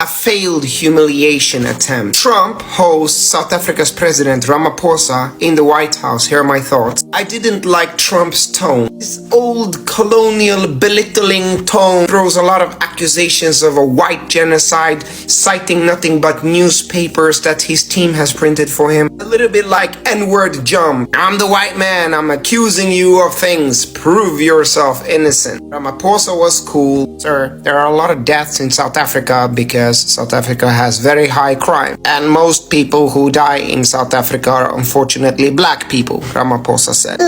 a failed humiliation attempt. Trump hosts South Africa's President Ramaphosa in the White House. Here are my thoughts. I didn't like Trump's tone. His old colonial belittling tone throws a lot of accusations of a white genocide, citing nothing but newspapers that his team has printed for him. A little bit like N-word jump. I'm the white man, I'm accusing you of things. Prove yourself innocent. Ramaphosa was cool. Sir, there are a lot of deaths in South Africa because South Africa has very high crime. And most people who die in South Africa are unfortunately black people, Ramaphosa said.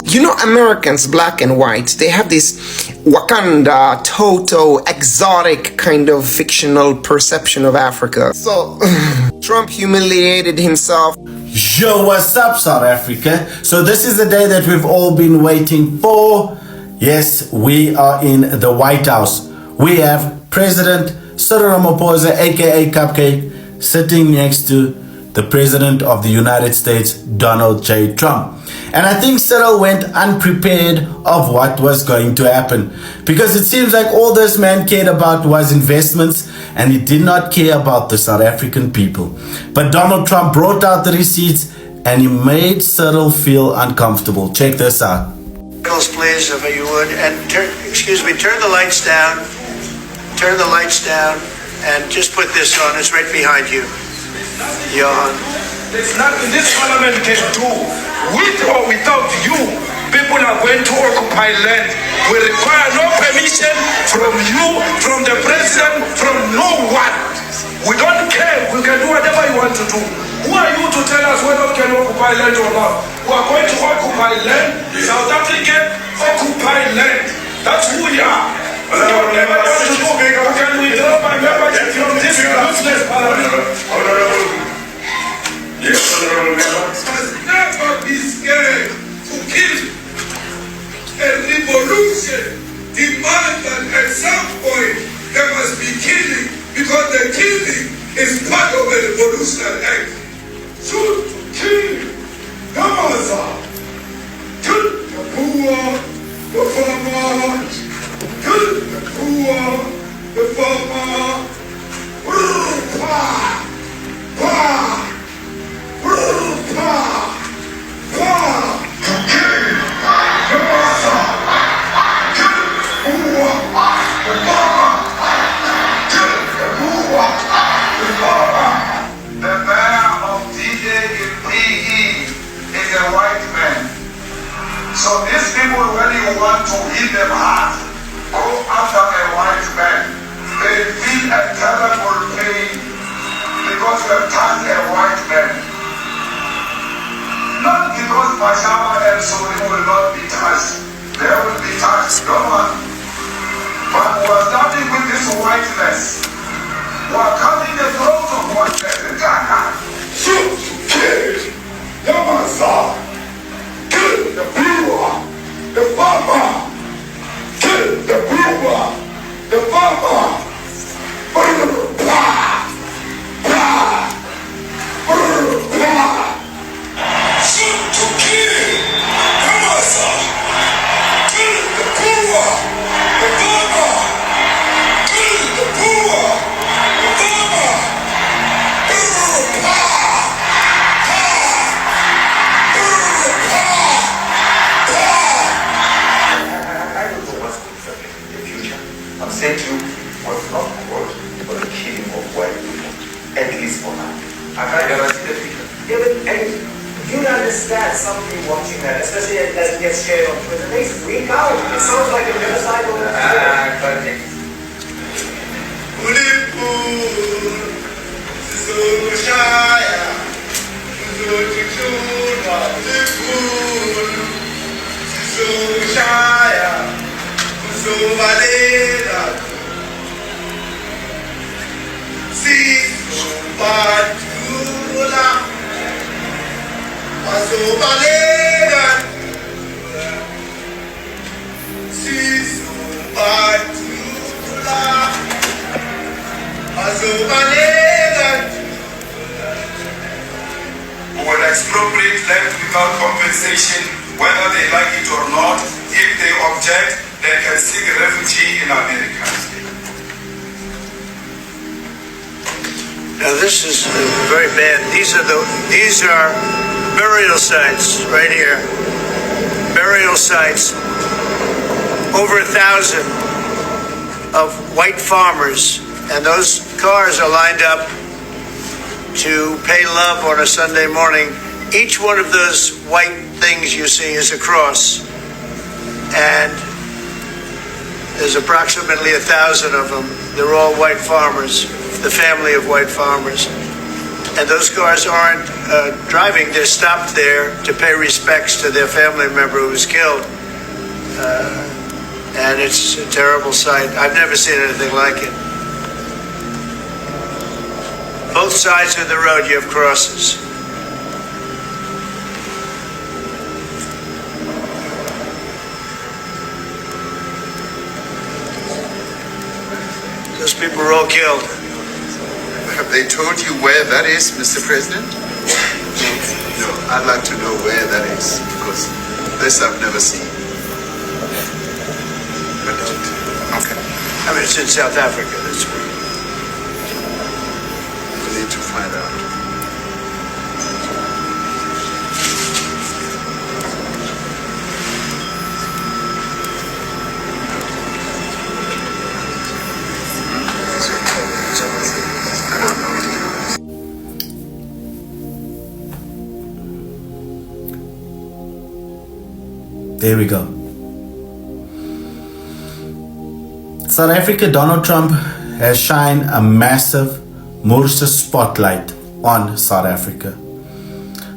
You know, Americans, black and white, they have this Wakanda, Toto, exotic kind of fictional perception of Africa. So, Trump humiliated himself. Yo, what's up, South Africa? So this is the day that we've all been waiting for. Yes, we are in the White House. We have President Cyril Ramaphosa, aka Cupcake, sitting next to the President of the United States, Donald J. Trump. And I think Cyril went unprepared of what was going to happen, because it seems like all this man cared about was investments, and he did not care about the South African people. But Donald Trump brought out the receipts and he made Cyril feel uncomfortable. Check this out. Please, if you would, and turn the lights down. Turn the lights down and just put this on. It's right behind you. Johan. There's nothing this parliament can do. With or without you, people are going to occupy land. We require no permission from you, from the president, from no one. We don't care. We can do whatever you want to do. Who are you to tell us whether we can occupy land or not? We are going to occupy land. South Africa occupy land. That's who we are. We don't ever want to do. We can withdraw my membership from this useless parliament. Yes, must never be scared to kill. A revolution demands that at some point there must be killing, because the killing is part of a revolutionary act. Shoot to kill. Come on, sir. Kill the poor, the farmer. Kill the poor, the farmer. So these people, when you want to hit them hard, go after a white man. They feel a terrible pain because you have touched a white man. Not because Pajama and Suri will not be touched. They will be touched, don't worry. But we are starting with this whiteness. We are cutting the throat of whiteness. Shoot, kill, Yamasa, kill the brewer, the farmer, kill the brewer, the farmer. Shoot to kill, Yamasa, kill the brewer, the farmer, kill the brewer, the farmer. I'm saying to you, was not called for the killing of white people, at least for now. I can't guarantee the future. Yeah, but you understand somebody watching that, especially as it gets shared on Twitter, they freak out. It sounds like a genocidal Who will expropriate land without compensation, whether they like it or not. If they object, they can seek refuge in America. Now this is very bad. These are burial sites right here. Burial sites. Over 1,000 of white farmers, and those cars are lined up to pay love on a Sunday morning. Each one of those white things you see is a cross, and there's approximately 1,000 of them. They're all white farmers, the family of white farmers. And those cars aren't driving, they're stopped there to pay respects to their family member who was killed. And it's a terrible sight. I've never seen anything like it. Both sides of the road you have crosses. Those people were all killed. Have they told you where that is, Mr. President? No, I'd like to know where that is, because this I've never seen. But okay. I mean, it's in South Africa. That's where. We need to find out. There we go. South Africa, Donald Trump has shined a massive Moorse spotlight on South Africa.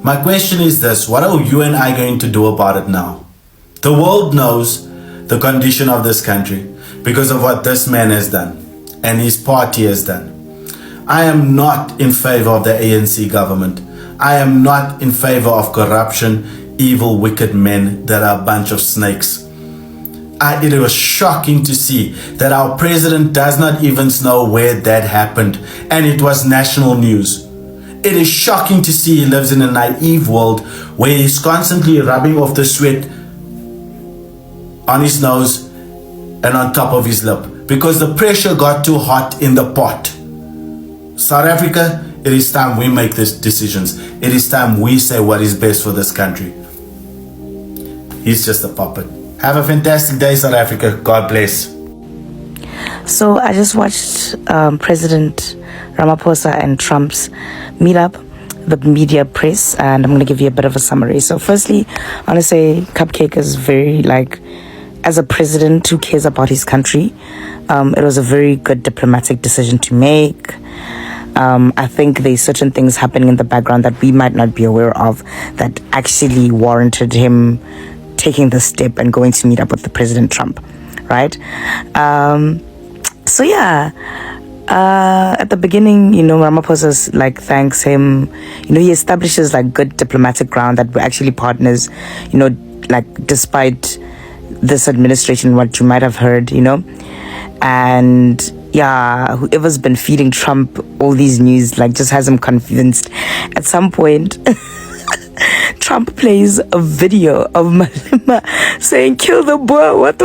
My question is this: what are you and I going to do about it now? The world knows the condition of this country because of what this man has done and his party has done. I am not in favor of the ANC government. I am not in favor of corruption, evil, wicked men that are a bunch of snakes. It was shocking to see that our president does not even know where that happened, and it was national news. It is shocking to see he lives in a naive world where he's constantly rubbing off the sweat on his nose and on top of his lip because the pressure got too hot in the pot. South Africa, it is time we make these decisions. It is time we say what is best for this country. He's just a puppet. Have a fantastic day, South Africa. God bless. So I just watched President Ramaphosa and Trump's meetup, the media press, and I'm going to give you a bit of a summary. So firstly, I want to say Cupcake is very, as a president who cares about his country, it was a very good diplomatic decision to make. I think there's certain things happening in the background that we might not be aware of that actually warranted him taking the step and going to meet up with the President Trump, right? So yeah, at the beginning, Ramaphosa's thanks him. He establishes good diplomatic ground that we're actually partners, despite this administration, what you might have heard, and yeah, whoever's been feeding Trump all these news just has him convinced. At some point Trump plays a video of Malema saying, "Kill the boy," what.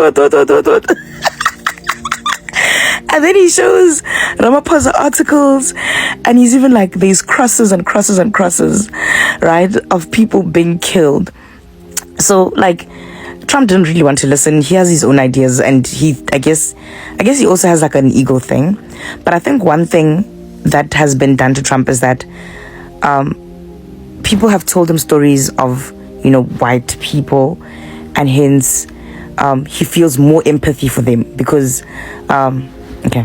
And then he shows Ramaphosa articles, and he's even there's crosses and crosses and crosses, right, of people being killed. So Trump didn't really want to listen. He has his own ideas, and I guess he also has an ego thing. But I think one thing that has been done to Trump is that people have told him stories of white people, and hence he feels more empathy for them because okay,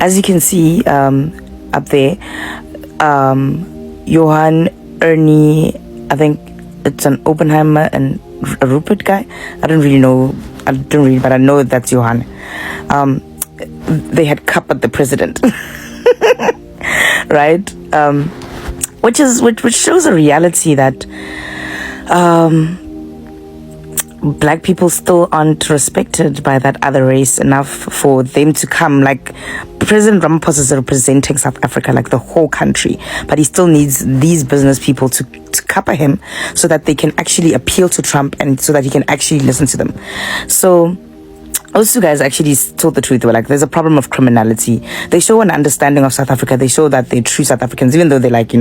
as you can see up there, Johan, Ernie, I think it's an Oppenheimer and a Rupert guy. I don't read, but I know that's Johan. They had cup at the president, right? Which shows a reality that black people still aren't respected by that other race enough for them to come. President Ramaphosa is representing South Africa, the whole country, but he still needs these business people to cover him so that they can actually appeal to Trump and so that he can actually listen to them. So those two guys actually told the truth. They were like, there's a problem of criminality. They show an understanding of South Africa. They show that they're true South Africans, even though they're like,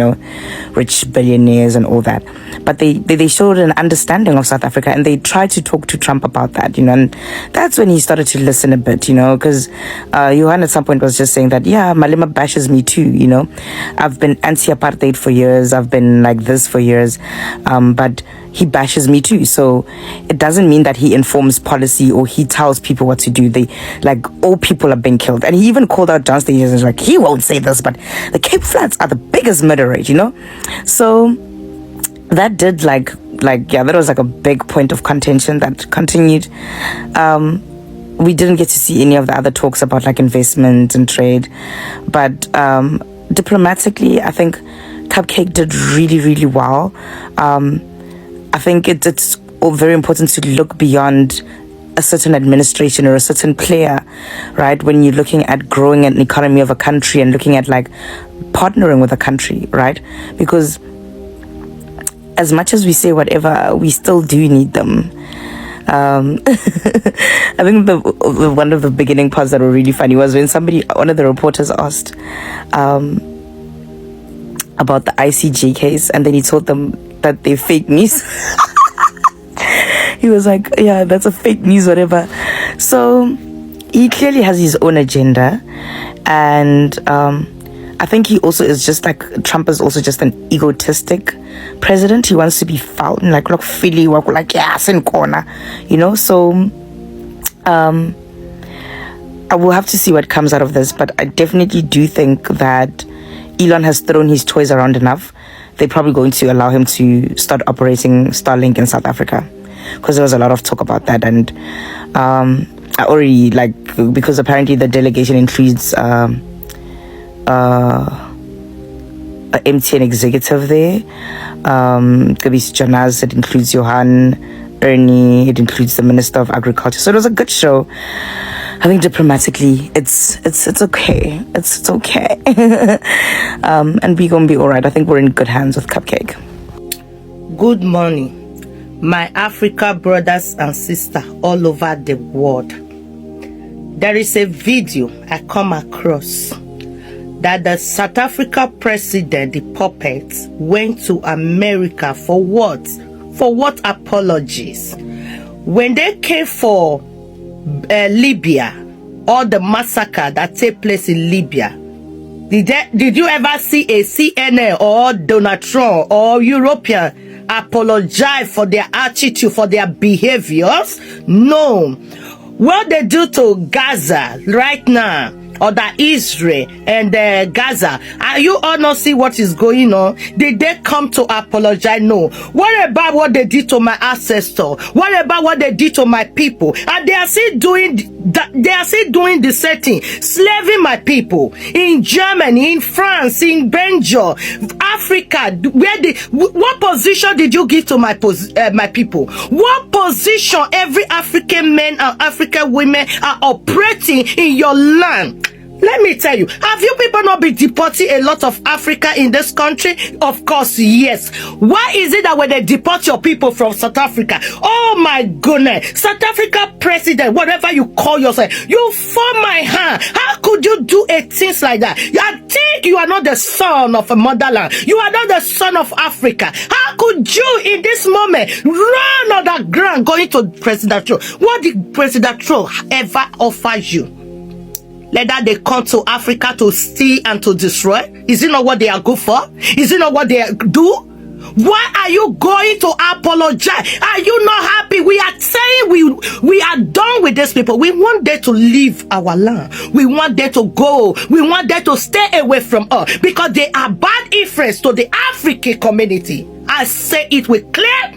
rich billionaires and all that. But they showed an understanding of South Africa, and they tried to talk to Trump about that, and that's when he started to listen a bit, because Johan at some point was just saying that, yeah, Malema bashes me too, I've been anti-apartheid for years. I've been like this for years. But he bashes me too. So it doesn't mean that he informs policy or he tells people what to do. All people are being killed. And he even called out John Stevens and was like, he won't say this, but the Cape Flats are the biggest murder rate, So that did that was like a big point of contention that continued. We didn't get to see any of the other talks about like investment and trade, but diplomatically, I think Cupcake did really, really well. I think it's very important to look beyond a certain administration or a certain player, right? When you're looking at growing an economy of a country and looking at like partnering with a country, right? Because as much as we say whatever, we still do need them. I think one of the beginning parts that were really funny was when one of the reporters asked about the ICJ case, and then he told them that they're fake news. He was like, yeah, that's a fake news, whatever. So he clearly has his own agenda, and I think he also is just like, Trump is also just an egotistic president. He wants to be found, like Philly, like, yes, in corner, so I will have to see what comes out of this, but I definitely do think that Elon has thrown his toys around enough. They're probably going to allow him to start operating Starlink in South Africa, because there was a lot of talk about that. And I already because apparently the delegation includes MTN executive there. Kabisi Jonas, it includes Johan, Ernie, it includes the Minister of Agriculture. So it was a good show. I think diplomatically, it's okay. It's okay. And we're gonna be alright. I think we're in good hands with Cupcake. Good morning, my Africa brothers and sisters all over the world. There is a video I come across that the South Africa president, the puppet, went to America for what? For what apologies? When they came for Libya, all the massacre that take place in Libya, did you ever see a CNN or Donald Trump or European apologize for their attitude, for their behaviors? No. What they do to Gaza right now, or that Israel and Gaza, are you all not see what is going on? Did they come to apologize? No. What about what they did to my ancestors? What about what they did to my people? And they are still doing the same thing, slaving my people in Germany, in France, in Belgium, Africa. What position did you give to my people? What position every African man and African women are operating in your land? Let me tell you, have you people not been deporting a lot of Africa in this country? Of course, yes. Why is it that when they deport your people from South Africa, oh my goodness, South Africa president, whatever you call yourself, you form my hand. How could you do things like that? I think you are not the son of a motherland. You are not the son of Africa. How could you in this moment run on the ground going to President Trump? What did President Trump ever offer you? Let they come to Africa to steal and to destroy? Is it not what they are good for? Is it not what they do? Why are you going to apologize? Are you not happy? We are saying we are done with these people. We want them to leave our land. We want them to go. We want them to stay away from us because they are bad influence to the African community. I say it with clear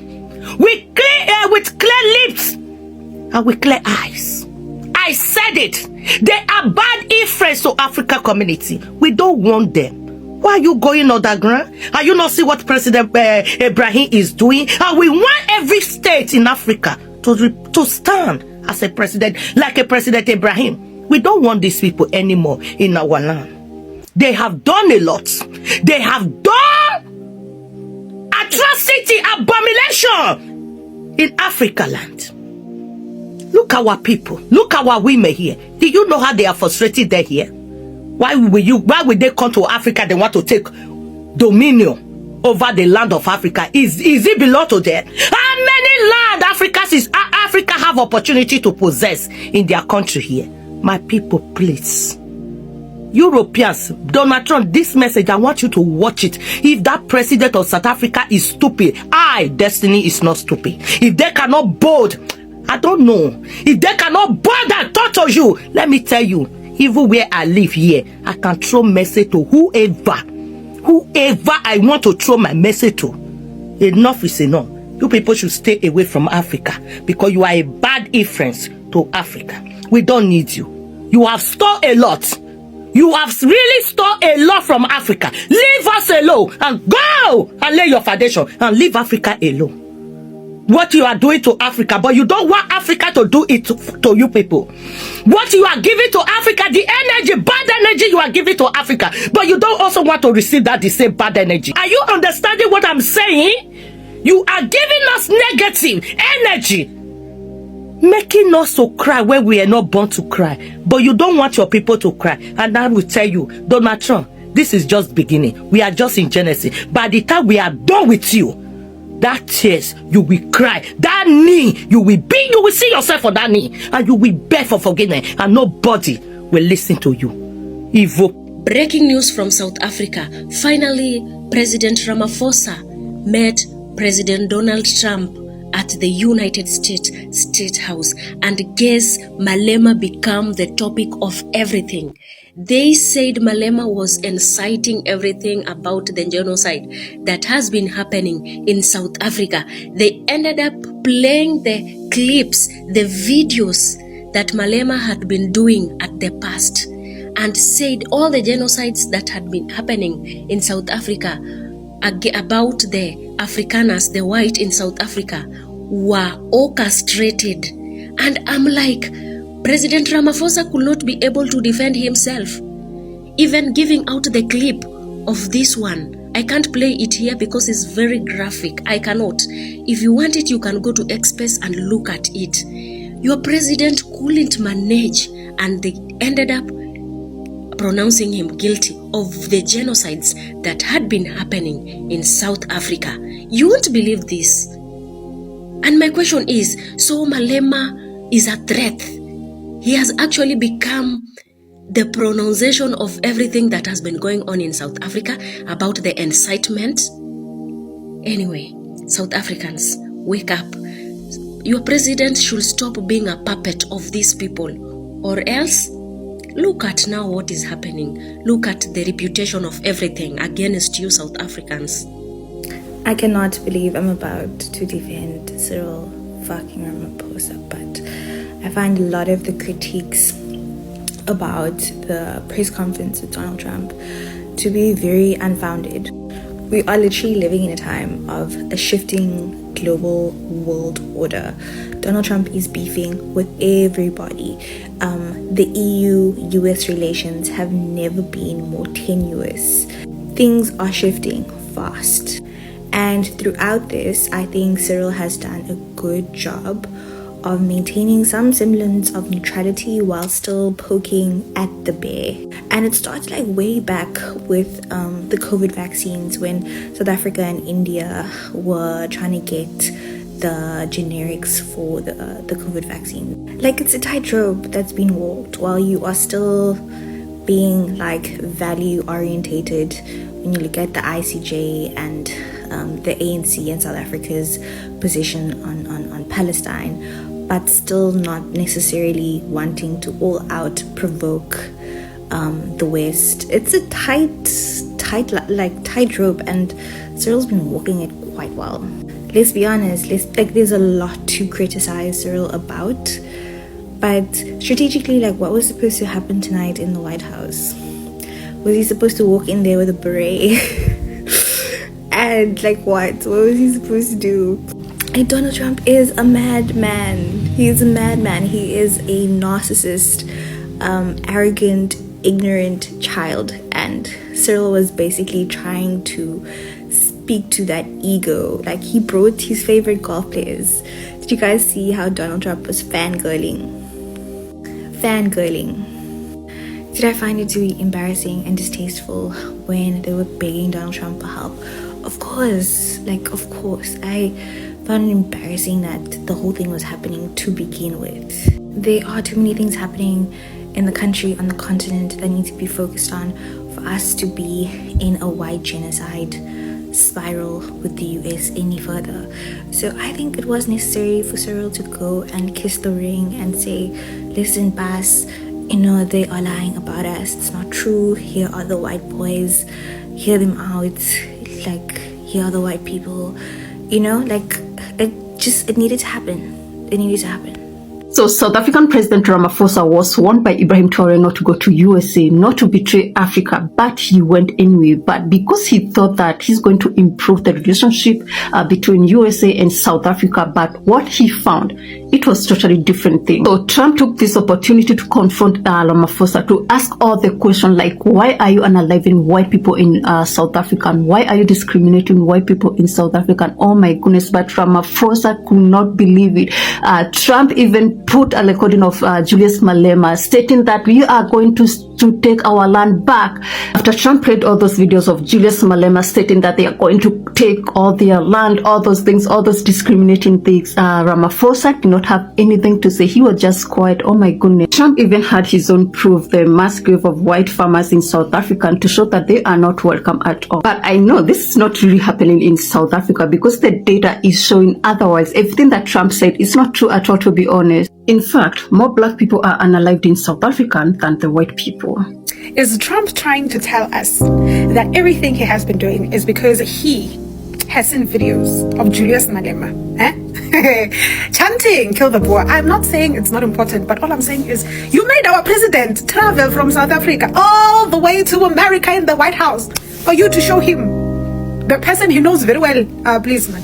lips and with clear eyes. I said it. They are bad influence to Africa community. We don't want them. Why are you going underground? Are you not see what President Ibrahim is doing? And we want every state in Africa to stand as a president, like a President Ibrahim. We don't want these people anymore in our land. They have done a lot. They have done atrocity, abomination in Africa land. Look our people. Look our women here. Do you know how they are frustrated there here? Why will they come to Africa? They want to take dominion over the land of Africa. Is it belong to them? How many land Africa have opportunity to possess in their country here? My people, please. Europeans, Donald Trump, this message, I want you to watch it. If that president of South Africa is stupid, Destiny is not stupid. If they cannot bold, I don't know. If they cannot bold and talk to you, let me tell you, even where I live here, I can throw message to whoever I want to throw my message to. Enough is enough. You people should stay away from Africa because you are a bad influence to Africa. We don't need you. You have stole a lot. You have really stole a lot from Africa. Leave us alone and go and lay your foundation and leave Africa alone. What you are doing to Africa, but you don't want Africa to do it to you people. What you are giving to Africa, the energy, bad energy you are giving to Africa, but you don't also want to receive that the same bad energy. Are you understanding what I'm saying? You are giving us negative energy, making us to cry when we are not born to cry, but you don't want your people to cry. And I will tell you, Donald Trump, this is just beginning. We are just in Genesis. By the time we are done with you, that tears, you will cry. That knee, you will see yourself on that knee, and you will beg for forgiveness, and nobody will listen to you. Evil. Breaking news from South Africa. Finally, President Ramaphosa met President Donald Trump at the United States State House, and guess Malema became the topic of everything. They said Malema was inciting everything about the genocide that has been happening in South Africa. They ended up playing the clips, the videos that Malema had been doing at the past, and said all the genocides that had been happening in South Africa about the Afrikaners, the white in South Africa, were orchestrated. And I'm like, President Ramaphosa could not be able to defend himself. Even giving out the clip of this one, I can't play it here because it's very graphic. I cannot. If you want it, you can go to Express and look at it. Your president couldn't manage, and they ended up pronouncing him guilty of the genocides that had been happening in South Africa. You won't believe this. And my question is, so Malema is a threat. He has actually become the pronunciation of everything that has been going on in South Africa about the incitement. Anyway, South Africans, wake up. Your president should stop being a puppet of these people, or else look at now what is happening. Look at the reputation of everything against you, South Africans. I cannot believe I'm about to defend Cyril fucking Ramaphosa, but I find a lot of the critiques about the press conference with Donald Trump to be very unfounded. We are literally living in a time of a shifting global world order. Donald Trump is beefing with everybody. The EU-US relations have never been more tenuous. Things are shifting fast. And throughout this, I think Cyril has done a good job of maintaining some semblance of neutrality while still poking at the bear. And it started like way back with the COVID vaccines, when South Africa and India were trying to get the generics for the COVID vaccine. Like, it's a tightrope that's been walked while you are still being like value orientated when you look at the ICJ and the ANC and South Africa's position on Palestine, but still not necessarily wanting to all out provoke the West. It's a tightrope, and Cyril's been walking it quite well. Let's be honest, there's a lot to criticize Cyril about, but strategically, like, what was supposed to happen tonight in the White House? Was he supposed to walk in there with a beret? And like, what was he supposed to do? And Donald Trump is a madman. He is a madman. He is a narcissist, arrogant, ignorant child. And Cyril was basically trying to speak to that ego. Like, he brought his favorite golf players Did you guys see how Donald Trump was fangirling? Did I find it to be embarrassing and distasteful when they were begging Donald Trump for help? Of course. I found it embarrassing that the whole thing was happening to begin with. There are too many things happening in the country, on the continent, that need to be focused on for us to be in a white genocide spiral with the US any further. So I think it was necessary for Cyril to go and kiss the ring and say, listen, Bas, they are lying about us. It's not true. Here are the white boys. Hear them out. Here are the white people. It needed to happen. So South African President Ramaphosa was warned by Ibrahim Traore not to go to USA, not to betray Africa, but he went anyway. But because he thought that he's going to improve the relationship between USA and South Africa, but what he found, it was totally different thing. So Trump took this opportunity to confront Ramaphosa, to ask all the questions like, why are you unaliving white people in South Africa? And why are you discriminating white people in South Africa? And oh my goodness, but Ramaphosa could not believe it. Trump even put a recording of Julius Malema stating that we are going to take our land back. After Trump played all those videos of Julius Malema stating that they are going to take all their land, all those things, all those discriminating things, Ramaphosa did not have anything to say. He was just quiet. Oh my goodness. Trump even had his own proof, the mass grave of white farmers in South Africa, to show that they are not welcome at all. But I know this is not really happening in South Africa because the data is showing otherwise. Everything that Trump said is not true at all, to be honest. In fact, more black people are unalived in South Africa than the white people. Is Trump trying to tell us that everything he has been doing is because he has seen videos of Julius Malema chanting, kill the boy? I'm not saying it's not important, but all I'm saying is you made our president travel from South Africa all the way to America in the White House for you to show him the person he knows very well. Please, man.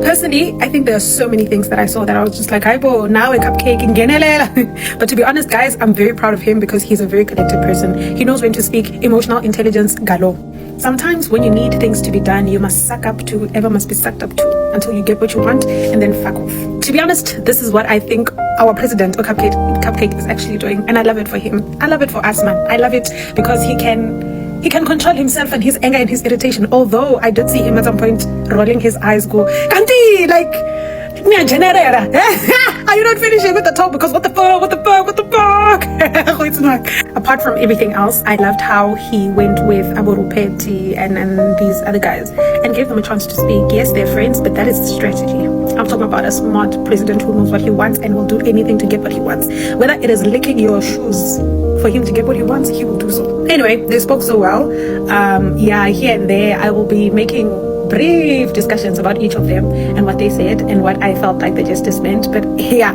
Personally, I think there are so many things that I saw that I was just like, now a cupcake in Genelela. But to be honest, guys, I'm very proud of him because he's a very collected person. He knows when to speak. Emotional intelligence, galo. Sometimes when you need things to be done, you must suck up to whoever must be sucked up to until you get what you want and then fuck off. To be honest, this is what I think our president or Cupcake is actually doing. And I love it for him. I love it for us, man. I love it because he can control himself and his anger and his irritation. Although I did see him at some point rolling his eyes, go, Kanti, like, are you not finishing with the talk? Because what the fuck? It's not. Apart from everything else, I loved how he went with Aborupeti and these other guys and gave them a chance to speak. Yes, they're friends, but that is the strategy. I'm talking about a smart president who knows what he wants and will do anything to get what he wants. Whether it is licking your shoes for him to get what he wants, he will do so. Anyway, they spoke so well. Here and there, I will be making brief discussions about each of them and what they said and what I felt like the justice meant. But yeah,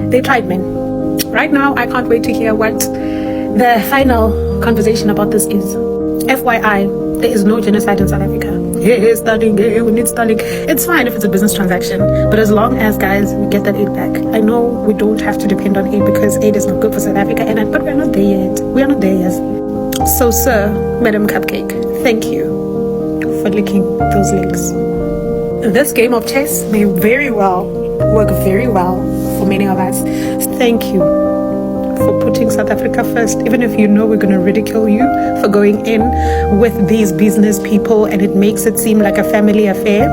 they tried, man. Right now, I can't wait to hear what the final conversation about this is. FYI, there is no genocide in South Africa. Hey, Starlink, hey, we need Starlink. It's fine if it's a business transaction, but as long as, guys, we get that aid back. I know we don't have to depend on aid because aid is not good for South Africa, but we're not there yet. We are not there yet. So, sir, Madam Cupcake, thank you for licking those legs. This game of chess may very well work very well for many of us. Thank you for putting South Africa first, even if you know we're going to ridicule you for going in with these business people and it makes it seem like a family affair.